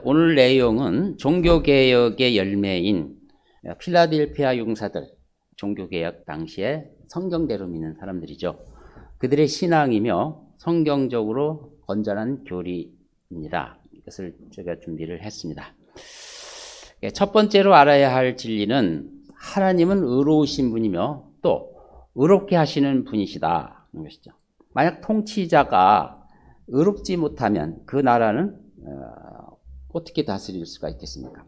오늘 내용은 종교개혁의 열매인 필라델피아 용사들, 종교개혁 당시에 성경대로 믿는 사람들이죠. 그들의 신앙이며 성경적으로 건전한 교리입니다. 이것을 제가 준비를 했습니다. 첫 번째로 알아야 할 진리는 하나님은 의로우신 분이며 또 의롭게 하시는 분이시다 하는 것이죠. 만약 통치자가 의롭지 못하면 그 나라는 어떻게 다스릴 수가 있겠습니까?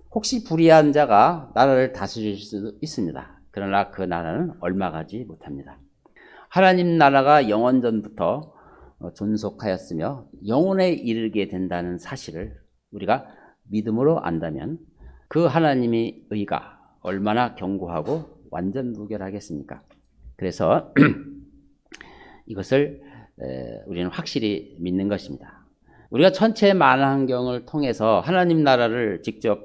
혹시 불의한 자가 나라를 다스릴 수도 있습니다. 그러나 그 나라는 얽막하지 못합니다. 하나님 나라가 영원전부터 존속하였으며 영원에 이르게 된다는 사실을 우리가 믿음으로 안다면 그 하나님의 의가 얼마나 견고하고 완전무결하겠습니까? 그래서 이것을 우리는 확실히 믿는 것입니다. 우리가 전체 만환경을 통해서 하나님 나라를 직접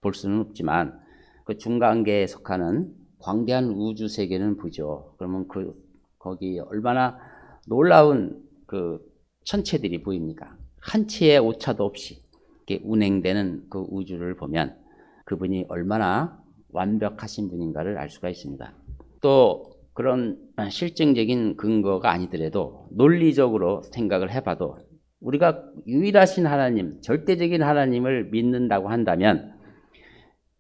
볼 수는 없지만 그 중간계에 속하는 광대한 우주 세계는 보죠. 그러면 거기 얼마나 놀라운 그 천체들이 보입니까? 한 치의 오차도 없이 이렇게 운행되는 그 우주를 보면 그분이 얼마나 완벽하신 분인가를 알 수가 있습니다. 또 그런 실증적인 근거가 아니더라도 논리적으로 생각을 해봐도 우리가 유일하신 하나님, 절대적인 하나님을 믿는다고 한다면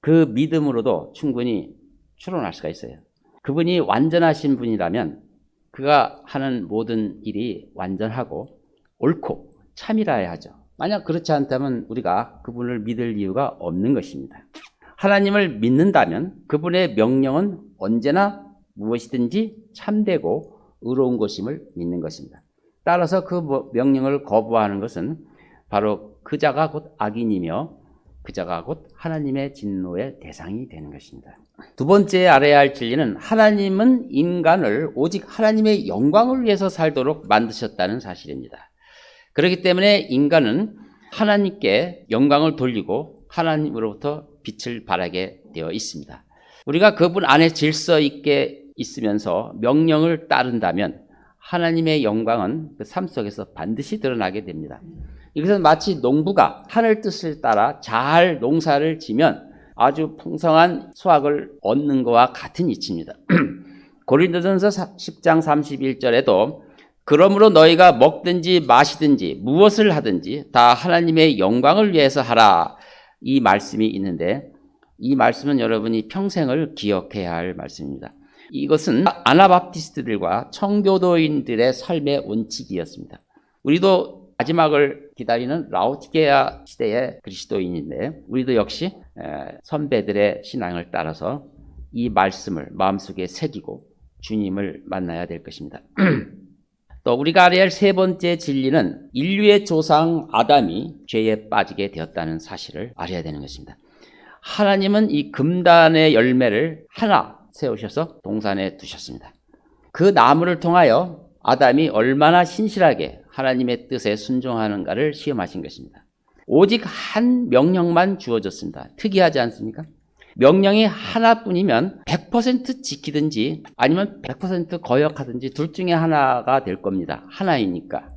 그 믿음으로도 충분히 추론할 수가 있어요. 그분이 완전하신 분이라면 그가 하는 모든 일이 완전하고 옳고 참이라야 하죠. 만약 그렇지 않다면 우리가 그분을 믿을 이유가 없는 것입니다. 하나님을 믿는다면 그분의 명령은 언제나 무엇이든지 참되고 의로운 것임을 믿는 것입니다. 따라서 그 명령을 거부하는 것은 바로 그 자가 곧 악인이며 그 자가 곧 하나님의 진노의 대상이 되는 것입니다. 두 번째 알아야 할 진리는 하나님은 인간을 오직 하나님의 영광을 위해서 살도록 만드셨다는 사실입니다. 그렇기 때문에 인간은 하나님께 영광을 돌리고 하나님으로부터 빛을 발하게 되어 있습니다. 우리가 그분 안에 질서 있게 있으면서 명령을 따른다면 하나님의 영광은 그 삶 속에서 반드시 드러나게 됩니다. 이것은 마치 농부가 하늘 뜻을 따라 잘 농사를 지면 아주 풍성한 수확을 얻는 것과 같은 이치입니다. 고린도전서 10장 31절에도 그러므로 너희가 먹든지 마시든지 무엇을 하든지 다 하나님의 영광을 위해서 하라, 이 말씀이 있는데 이 말씀은 여러분이 평생을 기억해야 할 말씀입니다. 이것은 아나바프티스트들과 청교도인들의 삶의 원칙이었습니다. 우리도 마지막을 기다리는 라오디게아 시대의 그리스도인인데 우리도 역시 선배들의 신앙을 따라서 이 말씀을 마음속에 새기고 주님을 만나야 될 것입니다. 또 우리가 알아야 할 세 번째 진리는 인류의 조상 아담이 죄에 빠지게 되었다는 사실을 알아야 되는 것입니다. 하나님은 이 금단의 열매를 하나 세우셔서 동산에 두셨습니다. 그 나무를 통하여 아담이 얼마나 신실하게 하나님의 뜻에 순종하는가를 시험하신 것입니다. 오직 한 명령만 주어졌습니다. 특이하지 않습니까? 명령이 하나뿐이면 100% 지키든지 아니면 100% 거역하든지 둘 중에 하나가 될 겁니다. 하나이니까.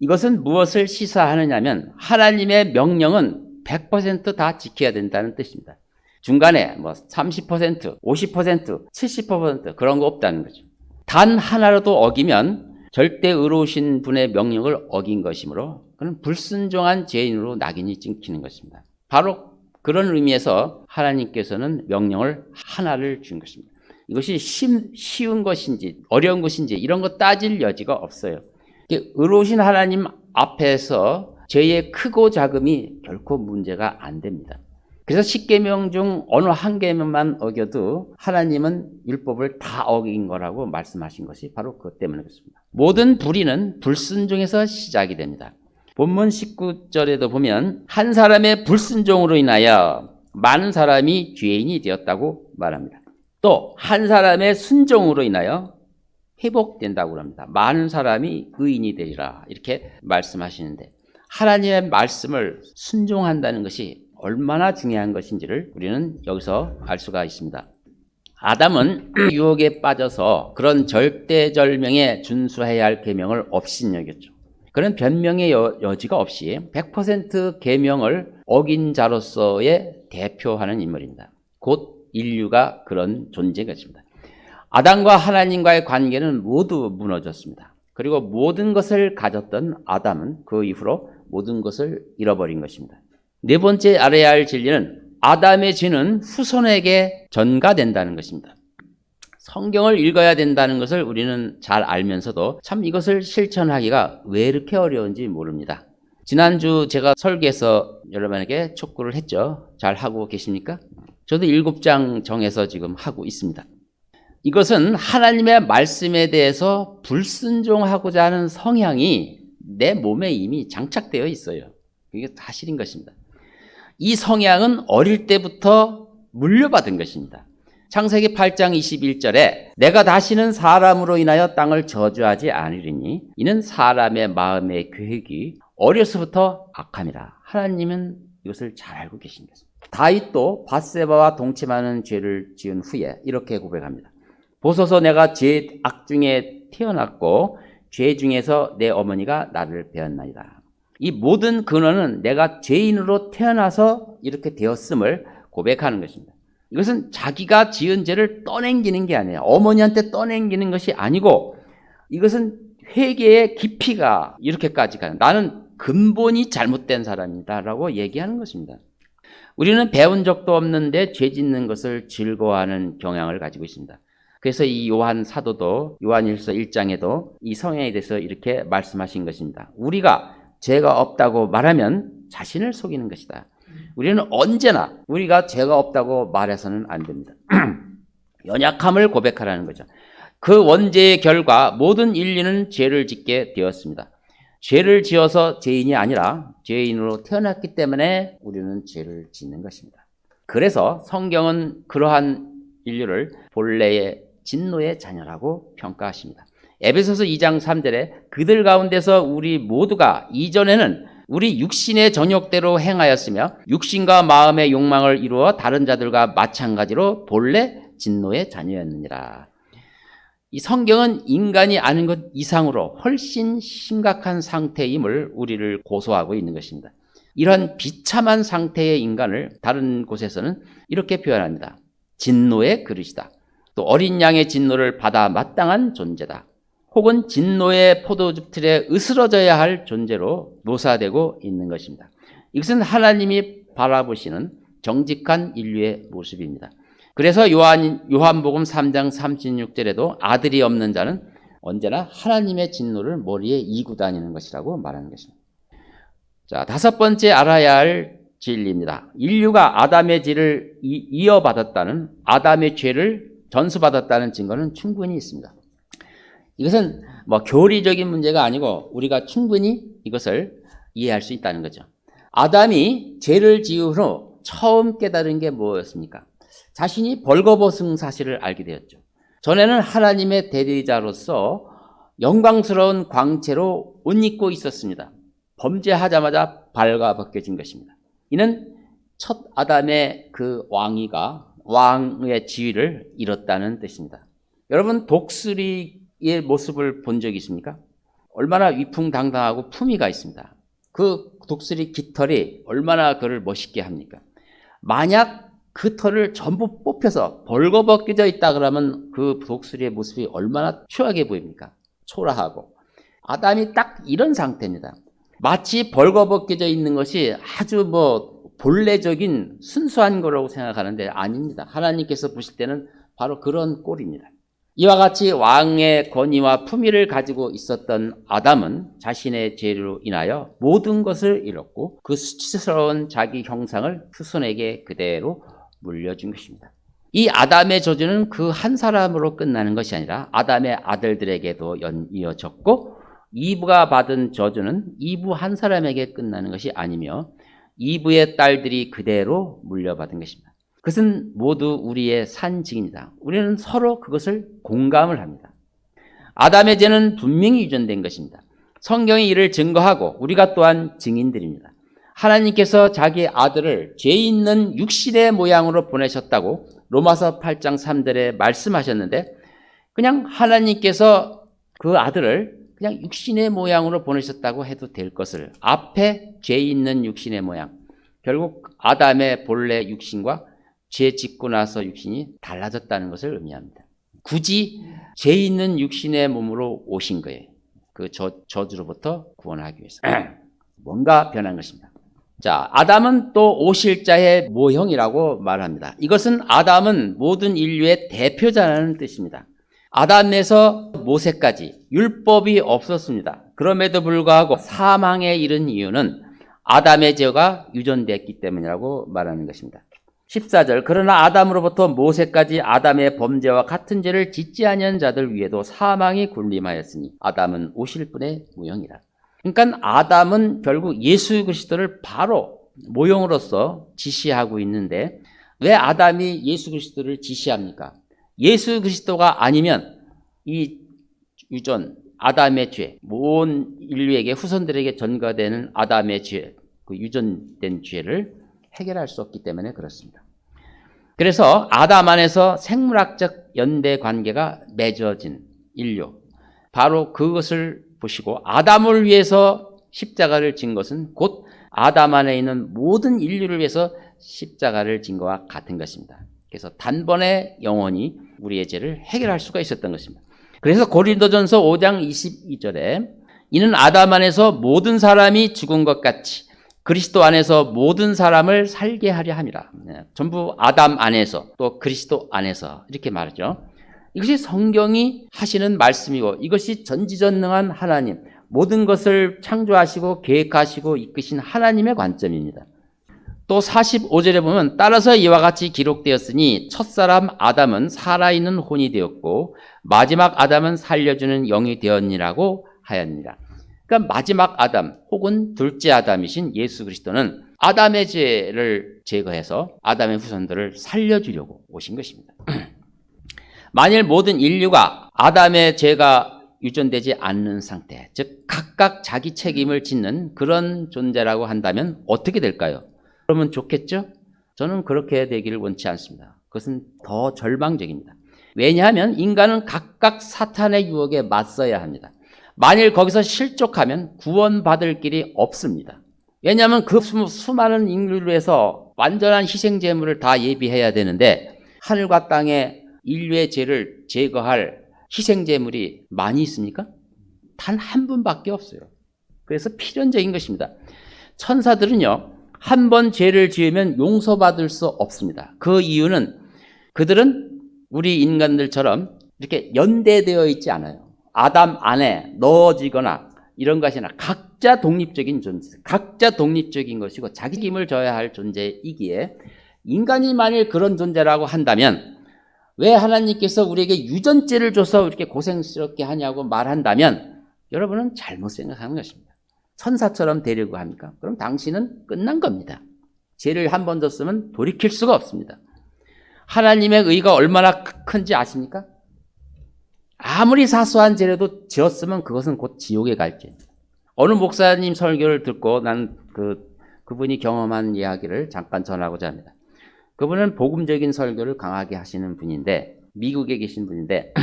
이것은 무엇을 시사하느냐면 하나님의 명령은 100% 다 지켜야 된다는 뜻입니다. 중간에 30%, 50%, 70% 그런 거 없다는 거죠. 단 하나라도 어기면 절대 의로우신 분의 명령을 어긴 것이므로 그는 불순종한 죄인으로 낙인이 찍히는 것입니다. 바로 그런 의미에서 하나님께서는 명령을 하나를 준 것입니다. 이것이 쉬운 것인지 어려운 것인지 이런 거 따질 여지가 없어요. 의로우신 하나님 앞에서 죄의 크고 작음이 결코 문제가 안 됩니다. 그래서 10계명 중 어느 한 계명만 어겨도 하나님은 율법을 다 어긴 거라고 말씀하신 것이 바로 그것 때문에 그렇습니다. 모든 불의는 불순종에서 시작이 됩니다. 본문 19절에도 보면 한 사람의 불순종으로 인하여 많은 사람이 죄인이 되었다고 말합니다. 또 한 사람의 순종으로 인하여 회복된다고 합니다. 많은 사람이 의인이 되리라 이렇게 말씀하시는데 하나님의 말씀을 순종한다는 것이 얼마나 중요한 것인지를 우리는 여기서 알 수가 있습니다. 아담은 유혹에 빠져서 그런 절대절명에 준수해야 할 계명을 업신여겼죠. 그런 변명의 여지가 없이 100% 계명을 어긴 자로서의 대표하는 인물입니다. 곧 인류가 그런 존재인 것입니다. 아담과 하나님과의 관계는 모두 무너졌습니다. 그리고 모든 것을 가졌던 아담은 그 이후로 모든 것을 잃어버린 것입니다. 네 번째 알아야 할 진리는 아담의 죄는 후손에게 전가된다는 것입니다. 성경을 읽어야 된다는 것을 우리는 잘 알면서도 참 이것을 실천하기가 왜 이렇게 어려운지 모릅니다. 지난주 제가 설계에서 여러분에게 촉구를 했죠. 잘 하고 계십니까? 저도 7장 정해서 지금 하고 있습니다. 이것은 하나님의 말씀에 대해서 불순종하고자 하는 성향이 내 몸에 이미 장착되어 있어요. 이게 사실인 것입니다. 이 성향은 어릴 때부터 물려받은 것입니다. 창세기 8장 21절에 내가 다시는 사람으로 인하여 땅을 저주하지 않으리니 이는 사람의 마음의 계획이 어려서부터 악함이라. 하나님은 이것을 잘 알고 계신 것입니다. 다윗도 밧세바와 동침하는 죄를 지은 후에 이렇게 고백합니다. 보소서 내가 죄악 중에 태어났고 죄 중에서 내 어머니가 나를 배었나이다. 이 모든 근원은 내가 죄인으로 태어나서 이렇게 되었음을 고백하는 것입니다. 이것은 자기가 지은 죄를 떠넘기는 게 아니에요. 어머니한테 떠넘기는 것이 아니고 이것은 회개의 깊이가 이렇게까지 가요. 나는 근본이 잘못된 사람이다라고 얘기하는 것입니다. 우리는 배운 적도 없는데 죄 짓는 것을 즐거워하는 경향을 가지고 있습니다. 그래서 이 요한 사도도 요한일서 1장에도 이 성향에 대해서 이렇게 말씀하신 것입니다. 우리가 죄가 없다고 말하면 자신을 속이는 것이다. 우리는 언제나 우리가 죄가 없다고 말해서는 안 됩니다. 연약함을 고백하라는 거죠. 그 원죄의 결과 모든 인류는 죄를 짓게 되었습니다. 죄를 지어서 죄인이 아니라 죄인으로 태어났기 때문에 우리는 죄를 짓는 것입니다. 그래서 성경은 그러한 인류를 본래의 진노의 자녀라고 평가하십니다. 에베소서 2장 3절에 그들 가운데서 우리 모두가 이전에는 우리 육신의 정욕대로 행하였으며 육신과 마음의 욕망을 이루어 다른 자들과 마찬가지로 본래 진노의 자녀였느니라. 이 성경은 인간이 아는 것 이상으로 훨씬 심각한 상태임을 우리를 고소하고 있는 것입니다. 이런 비참한 상태의 인간을 다른 곳에서는 이렇게 표현합니다. 진노의 그릇이다. 또 어린 양의 진노를 받아 마땅한 존재다. 혹은 진노의 포도즙 틀에 으스러져야 할 존재로 묘사되고 있는 것입니다. 이것은 하나님이 바라보시는 정직한 인류의 모습입니다. 그래서 요한복음 3장 36절에도 아들이 없는 자는 언제나 하나님의 진노를 머리에 이고 다니는 것이라고 말하는 것입니다. 자, 다섯 번째 알아야 할 진리입니다. 인류가 아담의 죄를 이어받았다는, 아담의 죄를 전수받았다는 증거는 충분히 있습니다. 이것은 교리적인 문제가 아니고 우리가 충분히 이것을 이해할 수 있다는 거죠. 아담이 죄를 지은 후 처음 깨달은 게 뭐였습니까? 자신이 벌거벗은 사실을 알게 되었죠. 전에는 하나님의 대리자로서 영광스러운 광채로 옷 입고 있었습니다. 범죄하자마자 발가벗겨진 것입니다. 이는 첫 아담의 그 왕의 지위를 잃었다는 뜻입니다. 여러분, 독수리의 모습을 본 적이 있습니까? 얼마나 위풍당당하고 품위가 있습니다. 그 독수리 깃털이 얼마나 그를 멋있게 합니까? 만약 그 털을 전부 뽑혀서 벌거벗겨져 있다 그러면 그 독수리의 모습이 얼마나 추하게 보입니까? 초라하고. 아담이 딱 이런 상태입니다. 마치 벌거벗겨져 있는 것이 아주 본래적인 순수한 거라고 생각하는데 아닙니다. 하나님께서 보실 때는 바로 그런 꼴입니다. 이와 같이 왕의 권위와 품위를 가지고 있었던 아담은 자신의 죄로 인하여 모든 것을 잃었고 그 수치스러운 자기 형상을 후손에게 그대로 물려준 것입니다. 이 아담의 저주는 그 한 사람으로 끝나는 것이 아니라 아담의 아들들에게도 이어졌고 이브가 받은 저주는 이브 한 사람에게 끝나는 것이 아니며 이브의 딸들이 그대로 물려받은 것입니다. 그것은 모두 우리의 산증입니다. 우리는 서로 그것을 공감을 합니다. 아담의 죄는 분명히 유전된 것입니다. 성경이 이를 증거하고 우리가 또한 증인들입니다. 하나님께서 자기 아들을 죄 있는 육신의 모양으로 보내셨다고 로마서 8장 3절에 말씀하셨는데 그냥 하나님께서 그 아들을 그냥 육신의 모양으로 보내셨다고 해도 될 것을 앞에 죄 있는 육신의 모양, 결국 아담의 본래 육신과 죄 짓고 나서 육신이 달라졌다는 것을 의미합니다. 굳이 죄 있는 육신의 몸으로 오신 거예요. 그 저주로부터 구원하기 위해서. 뭔가 변한 것입니다. 자, 아담은 또 오실 자의 모형이라고 말합니다. 이것은 아담은 모든 인류의 대표자라는 뜻입니다. 아담에서 모세까지 율법이 없었습니다. 그럼에도 불구하고 사망에 이른 이유는 아담의 죄가 유전됐기 때문이라고 말하는 것입니다. 14절, 그러나 아담으로부터 모세까지 아담의 범죄와 같은 죄를 짓지 아니한 자들 위에도 사망이 군림하였으니 아담은 오실 분의 모형이라. 그러니까 아담은 결국 예수 그리스도를 바로 모형으로서 지시하고 있는데, 왜 아담이 예수 그리스도를 지시합니까? 예수 그리스도가 아니면 이 유전, 아담의 죄, 온 인류에게, 후손들에게 전가되는 아담의 죄, 그 유전된 죄를 해결할 수 없기 때문에 그렇습니다. 그래서 아담 안에서 생물학적 연대 관계가 맺어진 인류, 바로 그것을 보시고 아담을 위해서 십자가를 진 것은 곧 아담 안에 있는 모든 인류를 위해서 십자가를 진 것과 같은 것입니다. 그래서 단번에 영원히 우리의 죄를 해결할 수가 있었던 것입니다. 그래서 고린도전서 5장 22절에 이는 아담 안에서 모든 사람이 죽은 것 같이 그리스도 안에서 모든 사람을 살게 하려 함이라. 전부 아담 안에서 또 그리스도 안에서 이렇게 말하죠. 이것이 성경이 하시는 말씀이고 이것이 전지전능한 하나님, 모든 것을 창조하시고 계획하시고 이끄신 하나님의 관점입니다. 또 45절에 보면 따라서 이와 같이 기록되었으니 첫사람 아담은 살아있는 혼이 되었고 마지막 아담은 살려주는 영이 되었니라고 하였느니라. 그러니까 마지막 아담 혹은 둘째 아담이신 예수 그리스도는 아담의 죄를 제거해서 아담의 후손들을 살려주려고 오신 것입니다. 만일 모든 인류가 아담의 죄가 유전되지 않는 상태, 즉 각각 자기 책임을 짓는 그런 존재라고 한다면 어떻게 될까요? 그러면 좋겠죠? 저는 그렇게 되기를 원치 않습니다. 그것은 더 절망적입니다. 왜냐하면 인간은 각각 사탄의 유혹에 맞서야 합니다. 만일 거기서 실족하면 구원받을 길이 없습니다. 왜냐하면 그 수많은 인류를 위해서 완전한 희생제물을 다 예비해야 되는데 하늘과 땅에 인류의 죄를 제거할 희생제물이 많이 있습니까? 단 한 분밖에 없어요. 그래서 필연적인 것입니다. 천사들은요, 한 번 죄를 지으면 용서받을 수 없습니다. 그 이유는 그들은 우리 인간들처럼 이렇게 연대되어 있지 않아요. 아담 안에 넣어지거나 이런 것이 아니라 각자 독립적인 존재, 각자 독립적인 것이고 자기 책임을 져야 할 존재이기에 인간이 만일 그런 존재라고 한다면 왜 하나님께서 우리에게 유전죄를 줘서 이렇게 고생스럽게 하냐고 말한다면 여러분은 잘못 생각하는 것입니다. 천사처럼 되려고 합니까? 그럼 당신은 끝난 겁니다. 죄를 한 번 졌으면 돌이킬 수가 없습니다. 하나님의 의가 얼마나 큰지 아십니까? 아무리 사소한 죄라도 지었으면 그것은 곧 지옥에 갈 죄입니다. 어느 목사님 설교를 듣고 난 그분이 경험한 이야기를 잠깐 전하고자 합니다. 그분은 복음적인 설교를 강하게 하시는 분인데, 미국에 계신 분인데,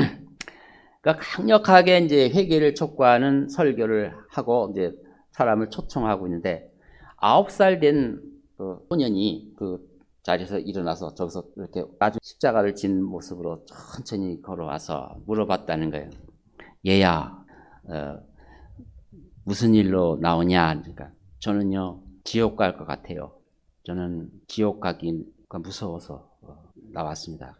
그러니까 강력하게 이제 회개를 촉구하는 설교를 하고 이제 사람을 초청하고 있는데, 9살 된 소년이 그 자리에서 일어나서 저기서 이렇게 아주 십자가를 진 모습으로 천천히 걸어와서 물어봤다는 거예요. 얘야, 무슨 일로 나오냐? 그러니까 저는요 지옥 갈 것 같아요. 저는 지옥 가기가 무서워서 나왔습니다.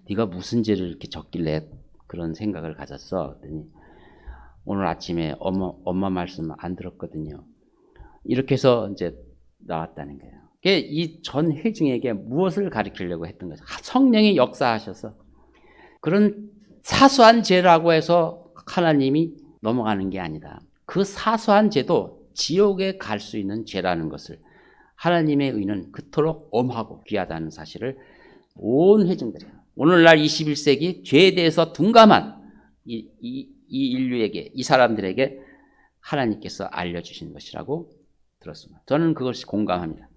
네가 무슨 죄를 이렇게 졌길래 그런 생각을 가졌어? 그랬더니 오늘 아침에 엄마 말씀 안 들었거든요. 이렇게 해서 이제 나왔다는 거예요. 이 전 회중에게 무엇을 가르치려고 했던 거죠? 성령이 역사하셔서 그런 사소한 죄라고 해서 하나님이 넘어가는 게 아니다. 그 사소한 죄도 지옥에 갈 수 있는 죄라는 것을, 하나님의 의는 그토록 엄하고 귀하다는 사실을 온 회중들이, 오늘날 21세기 죄에 대해서 둔감한 이 인류에게, 이 사람들에게 하나님께서 알려주신 것이라고 들었습니다. 저는 그것이 공감합니다.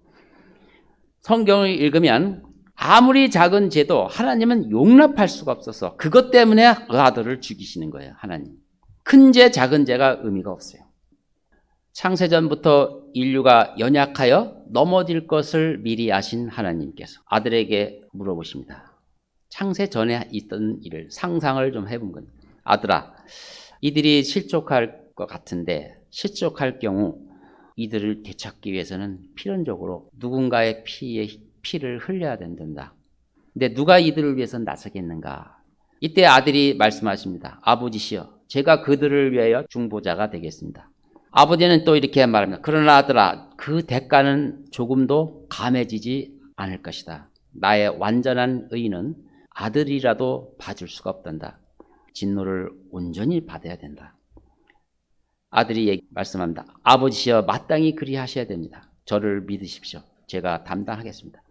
성경을 읽으면 아무리 작은 죄도 하나님은 용납할 수가 없어서 그것 때문에 그 아들을 죽이시는 거예요. 하나님. 큰 죄, 작은 죄가 의미가 없어요. 창세전부터 인류가 연약하여 넘어질 것을 미리 아신 하나님께서 아들에게 물어보십니다. 창세전에 있던 일을 상상을 좀 해본 겁니다. 아들아, 이들이 실족할 것 같은데 실족할 경우 이들을 되찾기 위해서는 필연적으로 누군가의 피를 흘려야 된단다. 근데 누가 이들을 위해서 나서겠는가? 이때 아들이 말씀하십니다. 아버지시여, 제가 그들을 위하여 중보자가 되겠습니다. 아버지는 또 이렇게 말합니다. 그러나 아들아, 그 대가는 조금도 감해지지 않을 것이다. 나의 완전한 의는 아들이라도 봐줄 수가 없단다. 진노를 온전히 받아야 된다. 아들이 말씀합니다. 아버지시여, 마땅히 그리하셔야 됩니다. 저를 믿으십시오. 제가 담당하겠습니다.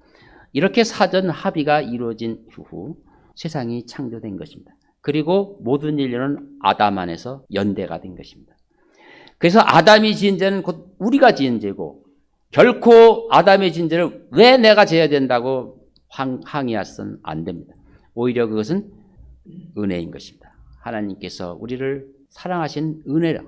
이렇게 사전 합의가 이루어진 후 세상이 창조된 것입니다. 그리고 모든 인류는 아담 안에서 연대가 된 것입니다. 그래서 아담이 지은 죄는 곧 우리가 지은 죄고, 결코 아담의 지은 죄를 왜 내가 져야 된다고 항의해서는 안 됩니다. 오히려 그것은 은혜인 것입니다. 하나님께서 우리를 사랑하신 은혜라.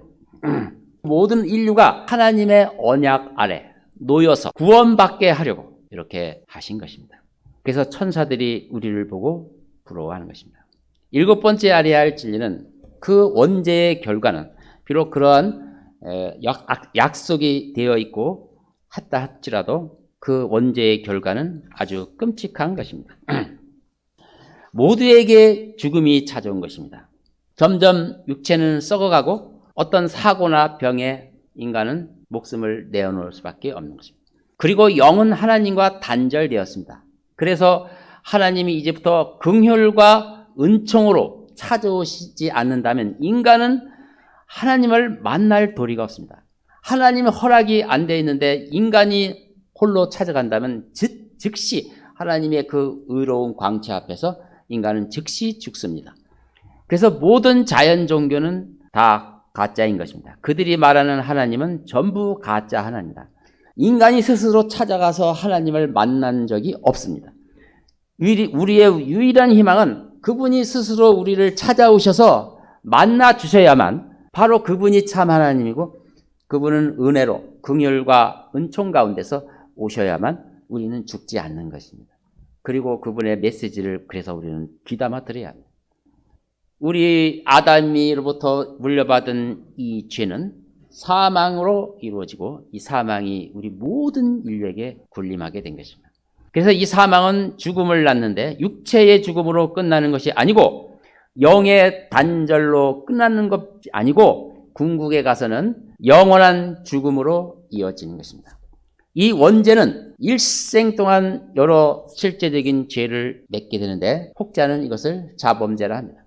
모든 인류가 하나님의 언약 아래 놓여서 구원받게 하려고 이렇게 하신 것입니다. 그래서 천사들이 우리를 보고 부러워하는 것입니다. 7번째 알아야 할 진리는 그 원죄의 결과는 비록 그러한 약속이 되어 있고 했다 할지라도 그 원죄의 결과는 아주 끔찍한 것입니다. 모두에게 죽음이 찾아온 것입니다. 점점 육체는 썩어가고 어떤 사고나 병에 인간은 목숨을 내어놓을 수밖에 없는 것입니다. 그리고 영은 하나님과 단절되었습니다. 그래서 하나님이 이제부터 긍휼과 은총으로 찾아오시지 않는다면 인간은 하나님을 만날 도리가 없습니다. 하나님의 허락이 안 되어 있는데 인간이 홀로 찾아간다면 즉시 하나님의 그 의로운 광채 앞에서 인간은 즉시 죽습니다. 그래서 모든 자연 종교는 다 가짜인 것입니다. 그들이 말하는 하나님은 전부 가짜 하나님이다. 인간이 스스로 찾아가서 하나님을 만난 적이 없습니다. 우리의 유일한 희망은 그분이 스스로 우리를 찾아오셔서 만나 주셔야만 바로 그분이 참 하나님이고 그분은 은혜로 긍휼과 은총 가운데서 오셔야만 우리는 죽지 않는 것입니다. 그리고 그분의 메시지를 그래서 우리는 귀담아 들어야 합니다. 우리 아담이로부터 물려받은 이 죄는 사망으로 이루어지고 이 사망이 우리 모든 인류에게 군림하게 된 것입니다. 그래서 이 사망은 죽음을 낳는데 육체의 죽음으로 끝나는 것이 아니고 영의 단절로 끝나는 것이 아니고 궁극에 가서는 영원한 죽음으로 이어지는 것입니다. 이 원죄는 일생 동안 여러 실제적인 죄를 맺게 되는데 혹자는 이것을 자범죄라 합니다.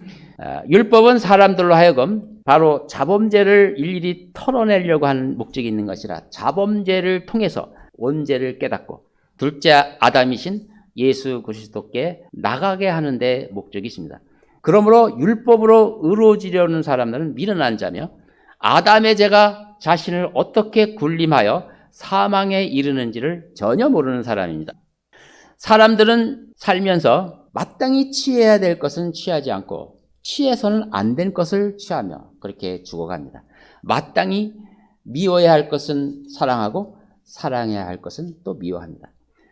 율법은 사람들로 하여금 바로 자범죄를 일일이 털어내려고 하는 목적이 있는 것이라 자범죄를 통해서 원죄를 깨닫고 둘째 아담이신 예수 그리스도께 나가게 하는 데 목적이 있습니다. 그러므로 율법으로 의로워지려는 사람들은 미련한 자며 아담의 죄가 자신을 어떻게 군림하여 사망에 이르는지를 전혀 모르는 사람입니다. 사람들은 살면서 마땅히 취해야 될 것은 취하지 않고 취해서는 안 된 것을 취하며 그렇게 죽어갑니다. 마땅히 미워야 할 것은 사랑하고 사랑해야 할 것은 또 미워합니다.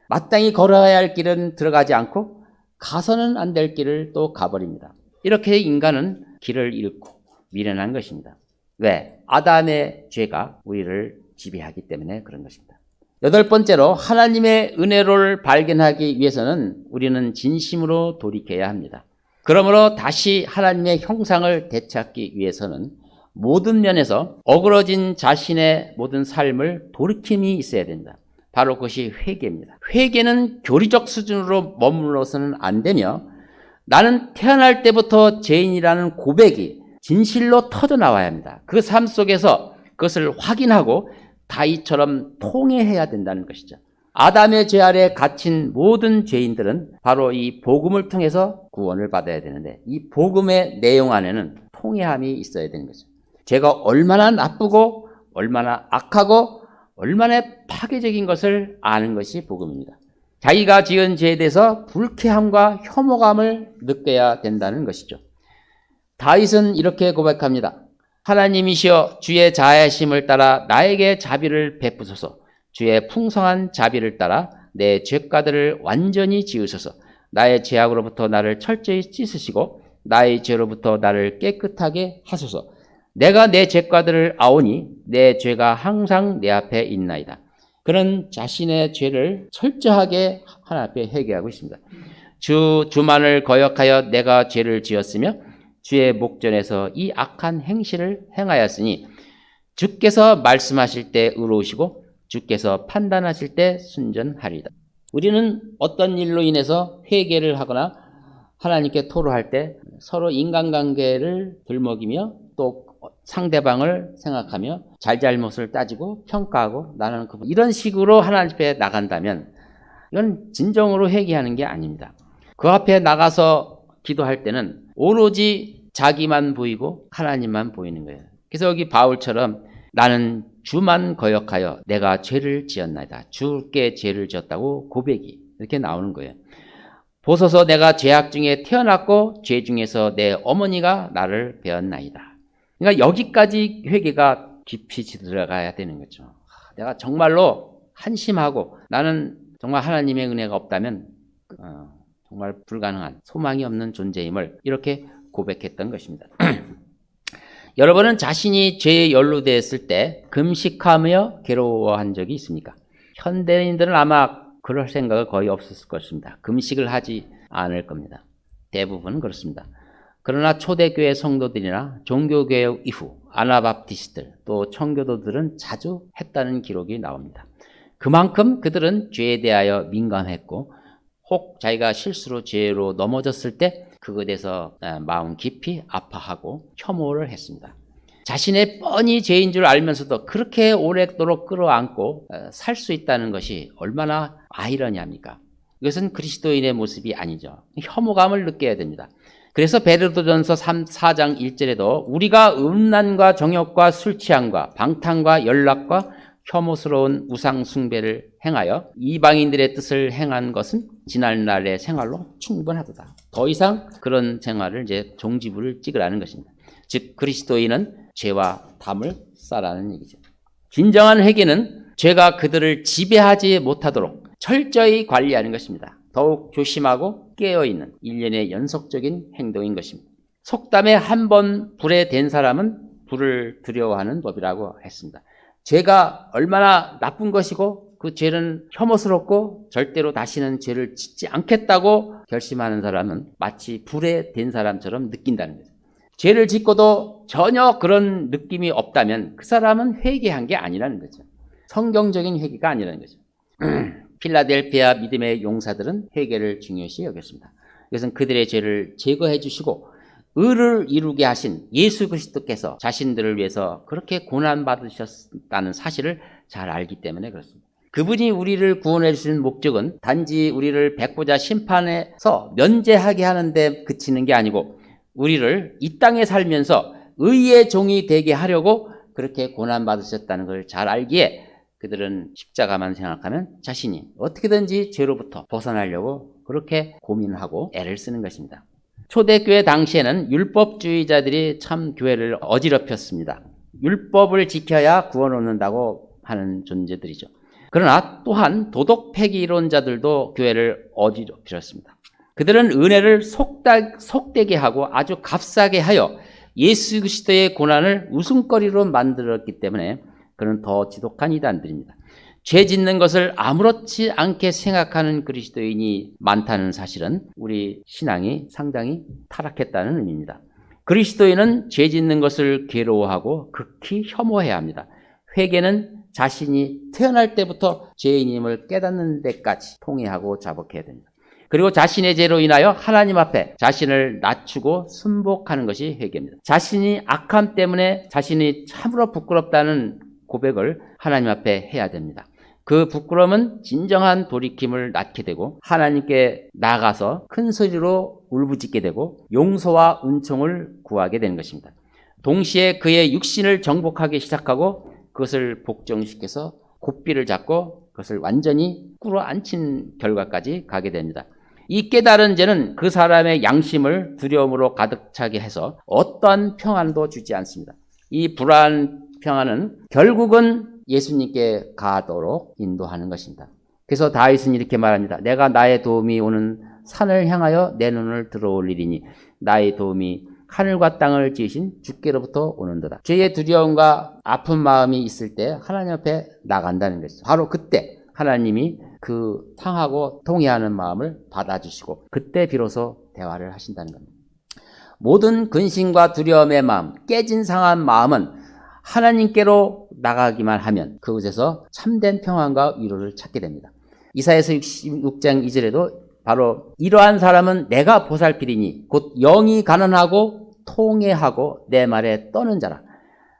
마땅히 걸어야 할 길은 들어가지 않고 가서는 안 될 길을 또 가버립니다. 이렇게 인간은 길을 잃고 미련한 것입니다. 왜? 아담의 죄가 우리를 지배하기 때문에 그런 것입니다. 8번째로 하나님의 은혜를 발견하기 위해서는 우리는 진심으로 돌이켜야 합니다. 그러므로 다시 하나님의 형상을 되찾기 위해서는 모든 면에서 어그러진 자신의 모든 삶을 돌이킴이 있어야 된다. 바로 그것이 회개입니다. 회개는 교리적 수준으로 머물러서는 안 되며 나는 태어날 때부터 죄인이라는 고백이 진실로 터져나와야 합니다. 그 삶 속에서 그것을 확인하고 다윗처럼 통회해야 된다는 것이죠. 아담의 죄 아래 갇힌 모든 죄인들은 바로 이 복음을 통해서 구원을 받아야 되는데 이 복음의 내용 안에는 통회함이 있어야 되는 거죠. 죄가 얼마나 나쁘고 얼마나 악하고 얼마나 파괴적인 것을 아는 것이 복음입니다. 자기가 지은 죄에 대해서 불쾌함과 혐오감을 느껴야 된다는 것이죠. 다윗은 이렇게 고백합니다. 하나님이시여 주의 자애심을 따라 나에게 자비를 베푸소서. 주의 풍성한 자비를 따라 내 죄가들을 완전히 지으소서. 나의 죄악으로부터 나를 철저히 씻으시고 나의 죄로부터 나를 깨끗하게 하소서. 내가 내 죄가들을 아오니 내 죄가 항상 내 앞에 있나이다. 그는 자신의 죄를 철저하게 하나님 앞에 회개하고 있습니다. 주만을 거역하여 내가 죄를 지었으며 주의 목전에서 이 악한 행실을 행하였으니 주께서 말씀하실 때 의로우시고 주께서 판단하실 때 순전하리다. 우리는 어떤 일로 인해서 회개를 하거나 하나님께 토로할 때 서로 인간관계를 들먹이며 또 상대방을 생각하며 잘잘못을 따지고 평가하고 나는 이런 식으로 하나님 앞에 나간다면 이건 진정으로 회개하는 게 아닙니다. 그 앞에 나가서 기도할 때는 오로지 자기만 보이고 하나님만 보이는 거예요. 그래서 여기 바울처럼 나는 주만 거역하여 내가 죄를 지었나이다. 주께 죄를 지었다고 고백이 이렇게 나오는 거예요. 보소서 내가 죄악 중에 태어났고 죄 중에서 내 어머니가 나를 배었나이다. 그러니까 여기까지 회개가 깊이 들어가야 되는 거죠. 내가 정말로 한심하고 나는 정말 하나님의 은혜가 없다면 정말 불가능한 소망이 없는 존재임을 이렇게 고백했던 것입니다. 여러분은 자신이 죄에 연루되었을 때 금식하며 괴로워한 적이 있습니까? 현대인들은 아마 그럴 생각은 거의 없었을 것입니다. 금식을 하지 않을 겁니다. 대부분은 그렇습니다. 그러나 초대교회 성도들이나 종교개혁 이후 아나바프티스트들 또 청교도들은 자주 했다는 기록이 나옵니다. 그만큼 그들은 죄에 대하여 민감했고 혹 자기가 실수로 죄로 넘어졌을 때 그것에 대해서 마음 깊이 아파하고 혐오를 했습니다. 자신의 뻔히 죄인 줄 알면서도 그렇게 오랫도록 끌어안고 살 수 있다는 것이 얼마나 아이러니합니까? 이것은 그리스도인의 모습이 아니죠. 혐오감을 느껴야 됩니다. 그래서 베드로전서 4장 1절에도 우리가 음란과 정욕과 술 취함과 방탕과 연락과 혐오스러운 우상 숭배를 행하여 이방인들의 뜻을 행한 것은 지난날의 생활로 충분하도다. 더 이상 그런 생활을 이제 종지부를 찍으라는 것입니다. 즉 그리스도인은 죄와 담을 싸라는 얘기죠. 진정한 회개는 죄가 그들을 지배하지 못하도록 철저히 관리하는 것입니다. 더욱 조심하고 깨어있는 일련의 연속적인 행동인 것입니다. 속담에 한 번 불에 댄 사람은 불을 두려워하는 법이라고 했습니다. 죄가 얼마나 나쁜 것이고 그 죄는 혐오스럽고 절대로 다시는 죄를 짓지 않겠다고 결심하는 사람은 마치 불에 댄 사람처럼 느낀다는 거죠. 죄를 짓고도 전혀 그런 느낌이 없다면 그 사람은 회개한 게 아니라는 거죠. 성경적인 회개가 아니라는 거죠. 필라델피아 믿음의 용사들은 회개를 중요시 여겼습니다. 이것은 그들의 죄를 제거해 주시고 의를 이루게 하신 예수 그리스도께서 자신들을 위해서 그렇게 고난받으셨다는 사실을 잘 알기 때문에 그렇습니다. 그분이 우리를 구원해 주시는 목적은 단지 우리를 백보자 심판에서 면제하게 하는 데 그치는 게 아니고 우리를 이 땅에 살면서 의의 종이 되게 하려고 그렇게 고난받으셨다는 걸 잘 알기에 그들은 십자가만 생각하면 자신이 어떻게든지 죄로부터 벗어나려고 그렇게 고민하고 애를 쓰는 것입니다. 초대교회 당시에는 율법주의자들이 참 교회를 어지럽혔습니다. 율법을 지켜야 구원 얻는다고 하는 존재들이죠. 그러나 또한 도덕 폐기 이론자들도 교회를 어지럽혔습니다. 그들은 은혜를 속되게 하고 아주 값싸게 하여 예수 그리스도의 고난을 웃음거리로 만들었기 때문에 그는 더 지독한 이단들입니다. 죄 짓는 것을 아무렇지 않게 생각하는 그리스도인이 많다는 사실은 우리 신앙이 상당히 타락했다는 의미입니다. 그리스도인은 죄 짓는 것을 괴로워하고 극히 혐오해야 합니다. 회개는 자신이 태어날 때부터 죄인임을 깨닫는 데까지 통회하고 자복해야 됩니다. 그리고 자신의 죄로 인하여 하나님 앞에 자신을 낮추고 순복하는 것이 회개입니다. 자신이 악함 때문에 자신이 참으로 부끄럽다는 고백을 하나님 앞에 해야 됩니다. 그 부끄러움은 진정한 돌이킴을 낳게 되고 하나님께 나가서 큰 소리로 울부짖게 되고 용서와 은총을 구하게 되는 것입니다. 동시에 그의 육신을 정복하기 시작하고 그것을 복종시켜서 고삐를 잡고 그것을 완전히 꿇어앉힌 결과까지 가게 됩니다. 이 깨달은 죄는 그 사람의 양심을 두려움으로 가득 차게 해서 어떠한 평안도 주지 않습니다. 이 불안평안은 결국은 예수님께 가도록 인도하는 것입니다. 그래서 다윗은 이렇게 말합니다. 내가 나의 도움이 오는 산을 향하여 내 눈을 들어올리리니 나의 도움이 하늘과 땅을 지으신 주께로부터 오는도다. 죄의 두려움과 아픈 마음이 있을 때 하나님 앞에 나간다는 것이죠. 바로 그때 하나님이 그 상하고 통회하는 마음을 받아주시고 그때 비로소 대화를 하신다는 겁니다. 모든 근심과 두려움의 마음, 깨진 상한 마음은 하나님께로 나가기만 하면 그곳에서 참된 평안과 위로를 찾게 됩니다. 이사야서 66장 2절에도 바로 이러한 사람은 내가 보살피리니 곧 영이 가난하고 통회하고 내 말에 떠는 자라.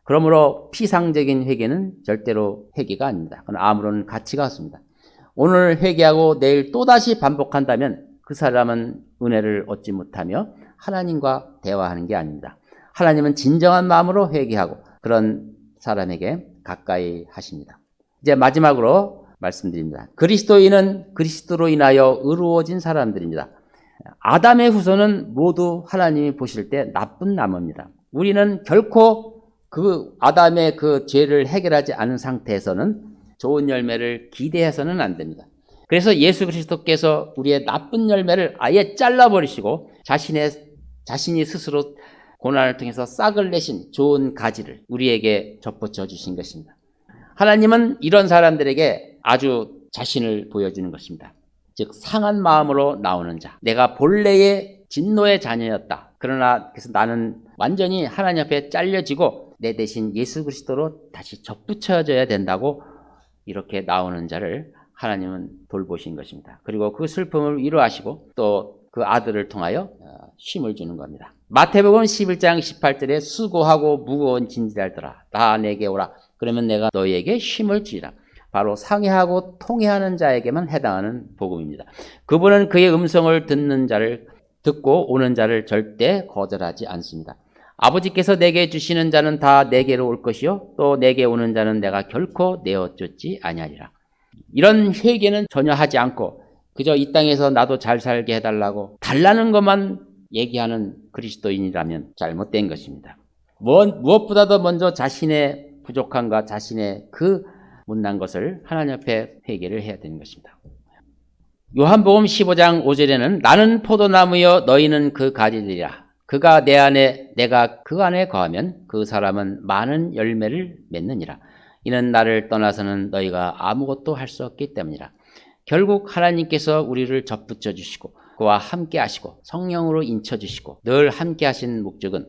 그러므로 피상적인 회개는 절대로 회개가 아닙니다. 그건 아무런 가치가 없습니다. 오늘 회개하고 내일 또다시 반복한다면 그 사람은 은혜를 얻지 못하며 하나님과 대화하는 게 아닙니다. 하나님은 진정한 마음으로 회개하고 그런 사람에게 가까이 하십니다. 이제 마지막으로 말씀드립니다. 그리스도인은 그리스도로 인하여 의로워진 사람들입니다. 아담의 후손은 모두 하나님이 보실 때 나쁜 나무입니다. 우리는 결코 그 아담의 그 죄를 해결하지 않은 상태에서는 좋은 열매를 기대해서는 안 됩니다. 그래서 예수 그리스도께서 우리의 나쁜 열매를 아예 잘라버리시고 자신이 스스로 고난을 통해서 싹을 내신 좋은 가지를 우리에게 접붙여 주신 것입니다. 하나님은 이런 사람들에게 아주 자신을 보여주는 것입니다. 즉 상한 마음으로 나오는 자. 내가 본래의 진노의 자녀였다. 그러나 그래서 나는 완전히 하나님 앞에 잘려지고 내 대신 예수 그리스도로 다시 접붙여져야 된다고 이렇게 나오는 자를 하나님은 돌보신 것입니다. 그리고 그 슬픔을 위로하시고 또 그 아들을 통하여 쉼을 주는 겁니다. 마태복음 11장 18절에 수고하고 무거운 진지들아 다 내게 오라. 그러면 내가 너희에게 쉼을 주리라. 바로 상해하고 통해하는 자에게만 해당하는 복음입니다. 그분은 그의 음성을 듣고 오는 자를 절대 거절하지 않습니다. 아버지께서 내게 주시는 자는 다 내게로 올 것이요 또 내게 오는 자는 내가 결코 내어쫓지 아니하리라. 이런 회개는 전혀 하지 않고 그저 이 땅에서 나도 잘 살게 해달라고 달라는 것만 얘기하는 그리스도인이라면 잘못된 것입니다. 무엇보다도 먼저 자신의 부족함과 자신의 그 못난 것을 하나님 앞에 회개를 해야 되는 것입니다. 요한복음 15장 5절에는 나는 포도나무여 너희는 그 가지들이라. 그가 내 안에 내가 그 안에 거하면 그 사람은 많은 열매를 맺느니라. 이는 나를 떠나서는 너희가 아무것도 할 수 없기 때문이라. 결국 하나님께서 우리를 접붙여 주시고 그와 함께 하시고 성령으로 인쳐 주시고 늘 함께 하신 목적은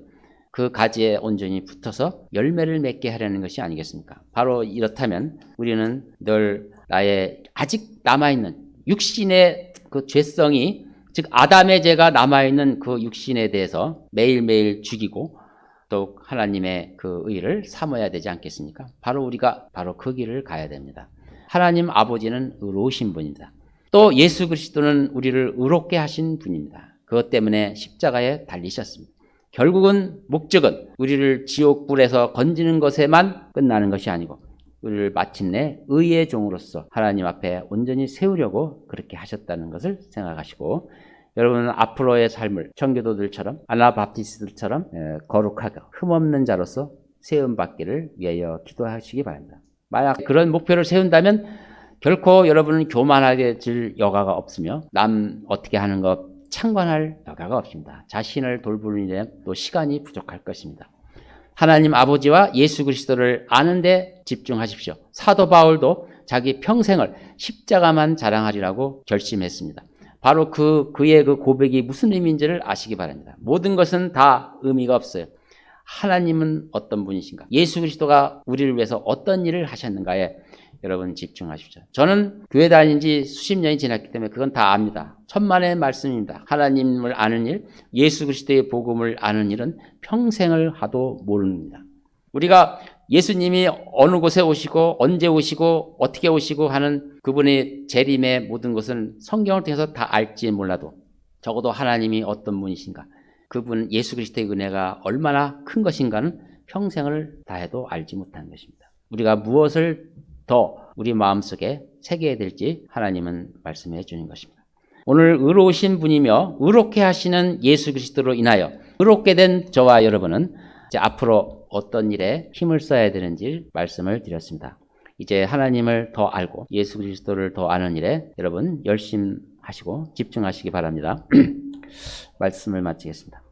그 가지에 온전히 붙어서 열매를 맺게 하려는 것이 아니겠습니까? 바로 이렇다면 우리는 늘 나의 아직 남아있는 육신의 그 죄성이 즉 아담의 죄가 남아있는 그 육신에 대해서 매일매일 죽이고 또 하나님의 그 의를 삼아야 되지 않겠습니까? 우리가 그 길을 가야 됩니다. 하나님 아버지는 의로우신 분입니다. 또 예수 그리스도는 우리를 의롭게 하신 분입니다. 그것 때문에 십자가에 달리셨습니다. 결국은 목적은 우리를 지옥불에서 건지는 것에만 끝나는 것이 아니고 우리를 마침내 의의 종으로서 하나님 앞에 온전히 세우려고 그렇게 하셨다는 것을 생각하시고 여러분은 앞으로의 삶을 청교도들처럼 아나바프티스트들처럼 거룩하고 흠없는 자로서 세움받기를 위하여 기도하시기 바랍니다. 만약 그런 목표를 세운다면 결코 여러분은 교만하게 질 여가가 없으며 남 어떻게 하는 것 참관할 여가가 없습니다. 자신을 돌보는 일에 또 시간이 부족할 것입니다. 하나님 아버지와 예수 그리스도를 아는 데 집중하십시오. 사도 바울도 자기 평생을 십자가만 자랑하리라고 결심했습니다. 바로 그의 그 고백이 무슨 의미인지를 아시기 바랍니다. 모든 것은 다 의미가 없어요. 하나님은 어떤 분이신가? 예수 그리스도가 우리를 위해서 어떤 일을 하셨는가에 여러분 집중하십시오. 저는 교회 다닌 지 수십 년이 지났기 때문에 그건 다 압니다. 천만의 말씀입니다. 하나님을 아는 일, 예수 그리스도의 복음을 아는 일은 평생을 하도 모릅니다. 우리가 예수님이 어느 곳에 오시고 언제 오시고 어떻게 오시고 하는 그분의 재림의 모든 것은 성경을 통해서 다 알지 몰라도 적어도 하나님이 어떤 분이신가, 그분 예수 그리스도의 은혜가 얼마나 큰 것인가는 평생을 다해도 알지 못하는 것입니다. 우리가 무엇을 더 우리 마음속에 새겨야 될지 하나님은 말씀해 주는 것입니다. 오늘 의로우신 분이며 의롭게 하시는 예수 그리스도로 인하여 의롭게 된 저와 여러분은 이제 앞으로 어떤 일에 힘을 써야 되는지 말씀을 드렸습니다. 이제 하나님을 더 알고 예수 그리스도를 더 아는 일에 여러분 열심하시고 집중하시기 바랍니다. 말씀을 마치겠습니다.